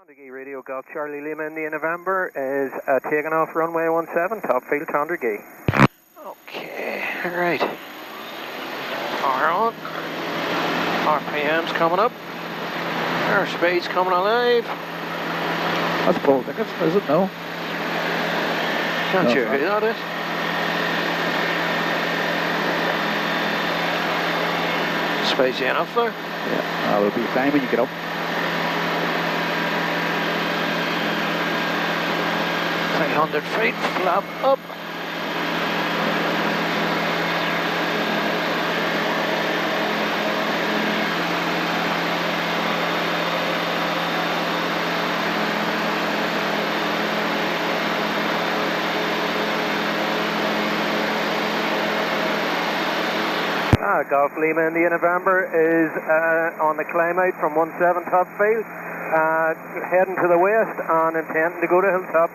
Tandragee Radio Golf Charlie Lima India November is taking off runway 17, top field Tandragee. Okay, alright. Power on. RPM's coming up. Airspeed's coming alive. That's Paul Dickens, is it? No. Can't sure who that is. Spacey enough there? Yeah, that'll be fine when you get up. 300 feet, flap up. Golf Lima India November is on the climb out from 17 top field, heading to the west and intending to go to Hilltop.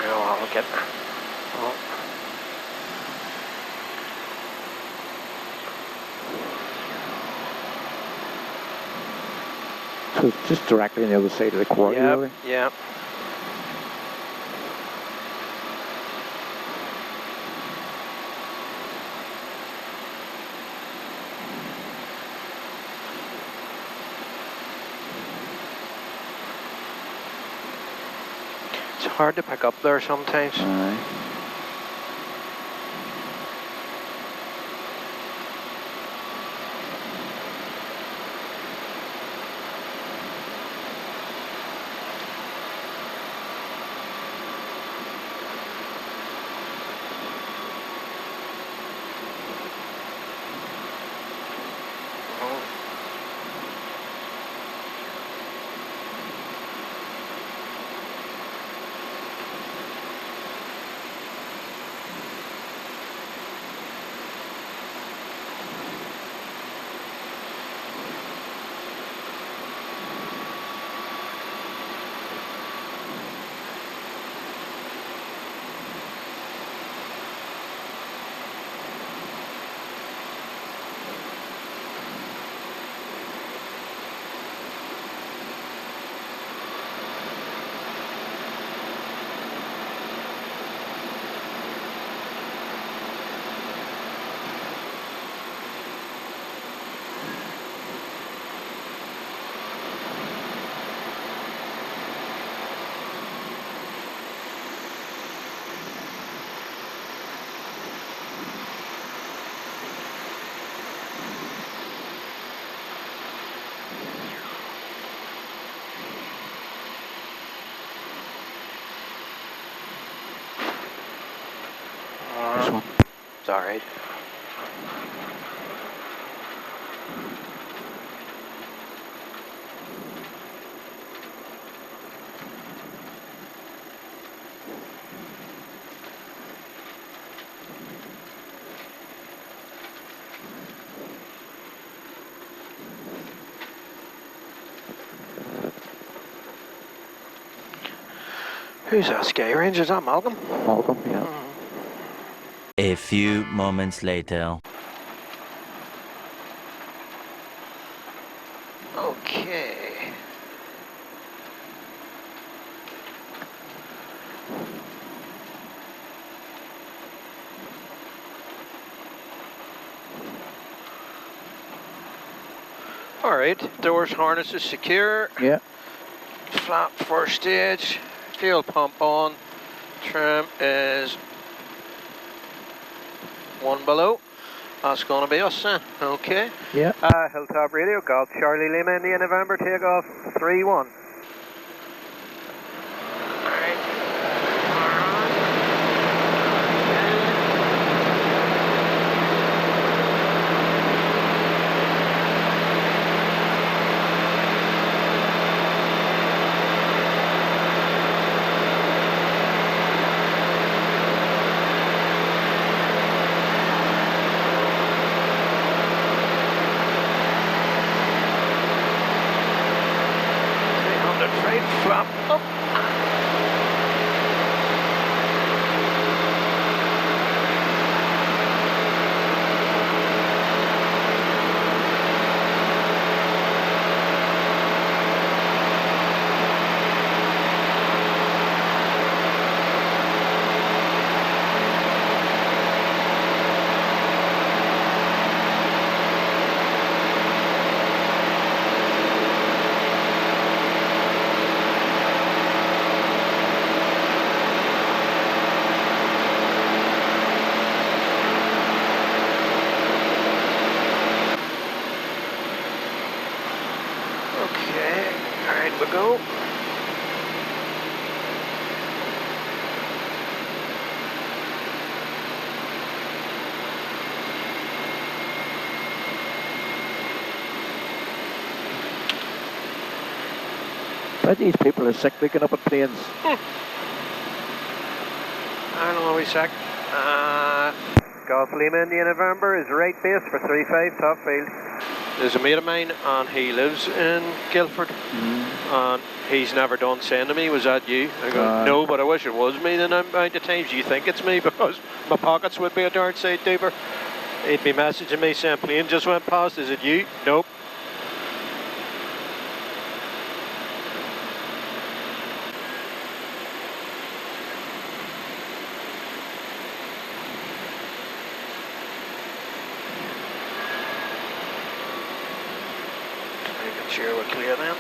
I'll get So it's just directly on the other side of the quarry, really? Yeah. It's hard to pick up there sometimes. Aye. It's alright. Who's that Sky Range? Is that Malcolm? Malcolm, yeah. A few moments later. Okay. All right, doors, harness is secure. Yeah. Flap first stage, fuel pump on, trim is 1 below. That's going to be us then, okay? Yeah. Hilltop Radio, Golf Charlie Lima India November, takeoff 3-1. go. But these people are sick looking up at planes. I don't know, we sec. Golf Lima India November is right base for 35, top field. There's a mate of mine and he lives in Guildford. And he's never done saying to me, was that you? I go, no, but I wish it was me. Then amount of times you think it's me because my pockets would be a darn sight deeper. He'd be messaging me saying, plane just went past, is it you? Nope. Sure we're clear then.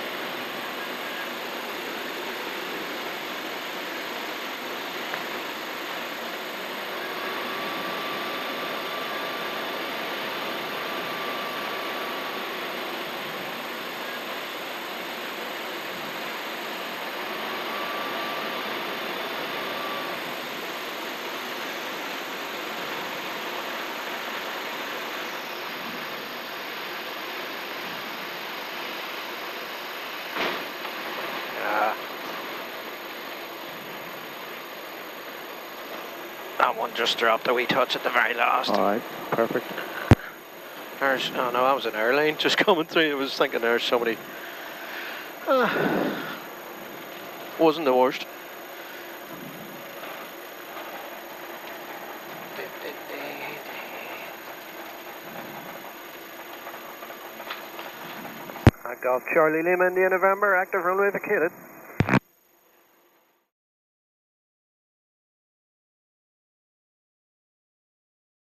That one just dropped a wee touch at the very last. Alright, perfect. There's, oh no, that was an airline just coming through. I was thinking there's somebody. Wasn't the worst. Golf Charlie Lima India November, active runway vacated.